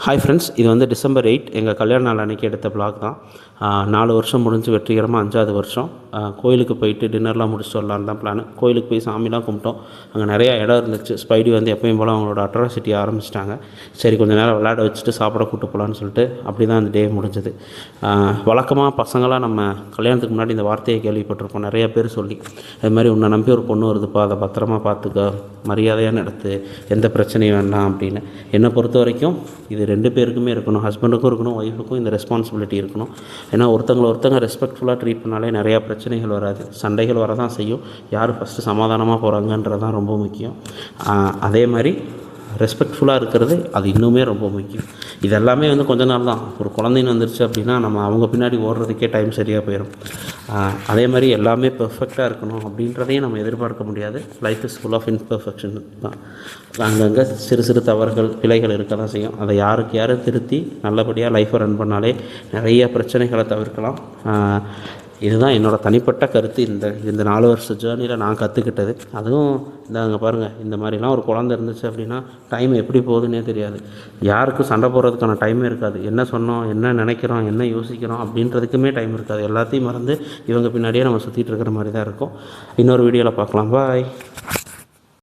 Hi friends, இது வந்து December 8 எங்கள் கல்யாண நாள் அன்றைக்கி எடுத்த ப்ளாக் தான். 4 வருஷம் முடிஞ்சு வெற்றிகரமாக 5வது வருஷம். கோயிலுக்கு போயிட்டு டின்னர்லாம் முடிச்சுட்டு வரலான்னு தான் பிளான். கோயிலுக்கு போய் சாமிலாம் கும்பிட்டோம். அங்கே நிறையா இடம் இருந்துச்சு. ஸ்பைடி வந்து எப்பயும் போல் அவங்களோட அட்ராசிட்டி ஆரம்பிச்சிட்டாங்க. சரி, கொஞ்சம் நேரம் விளையாட வச்சுட்டு சாப்பிட கூட்டு போகலான்னு சொல்லிட்டு அப்படி தான் அந்த டே முடிஞ்சது. வழக்கமாக பசங்களாம் நம்ம கல்யாணத்துக்கு முன்னாடி இந்த வார்த்தையை கேள்விப்பட்டிருப்போம் நிறைய பேர் சொல்லி, அது மாதிரி உன்னை நம்பி ஒரு பொண்ணு வருதுப்பா, அதை பத்திரமா பார்த்துக்க, மரியாதையாக நடத்து, எந்த பிரச்சனையும் வேண்டாம் அப்படின்னு. என்னை பொறுத்த வரைக்கும் இது 2 பேருக்குமே இருக்கணும். ஹஸ்பண்டுக்கும் இருக்கணும், ஒய்ஃபுக்கும் இந்த ரெஸ்பான்சிபிலிட்டி இருக்கணும். ஏன்னா ஒருத்தங்க ரெஸ்பெக்ட்ஃபுல்லாக ட்ரீட் பண்ணாலே நிறையா பிரச்சனைகள் வராது. சண்டைகள் வர தான் செய்யும். யார் ஃபஸ்ட்டு சமாதானமாக போகிறாங்கன்றது தான் ரொம்ப முக்கியம். அதே மாதிரி ரெஸ்பெக்ட்ஃபுல்லாக இருக்கிறது அது இன்னுமே ரொம்ப முக்கியம். இது எல்லாமே வந்து கொஞ்ச நாள் தான். ஒரு குழந்தைன்னு வந்துருச்சு அப்படின்னா நம்ம அவங்க பின்னாடி ஓடுறதுக்கே டைம் சரியாக போயிடும். அதே மாதிரி எல்லாமே பெர்ஃபெக்டாக இருக்கணும் அப்படின்றதையும் நம்ம எதிர்பார்க்க முடியாது. Life is full of imperfection தான். அங்கங்கே சிறு சிறு தவறுகள், பிழைகள் இருக்க தான் செய்யும். அதை யாரும் திருத்தி நல்லபடியாக லைஃப்பை ரன் பண்ணாலே நிறைய பிரச்சனைகளை தவிர்க்கலாம். இதுதான் என்னோடய தனிப்பட்ட கருத்து. இந்த 4 வருஷ ஜேர்னியில் நான் கற்றுக்கிட்டது. அதுவும் அங்கே பாருங்கள், இந்த மாதிரிலாம் ஒரு குழந்தை இருந்துச்சு அப்படின்னா டைம் எப்படி போகுதுன்னே தெரியாது. யாருக்கும் சண்டை போடுறதுக்கான டைமே இருக்காது. என்ன சொன்னோம், என்ன நினைக்கிறோம், என்ன யோசிக்கிறோம் அப்படின்றதுக்குமே டைம் இருக்காது. எல்லாத்தையும் மறந்து இவங்க பின்னாடியே நம்ம சுற்றிட்டு இருக்கிற மாதிரி தான் இருக்கும். இன்னொரு வீடியோவில் பார்க்கலாம். பாய்.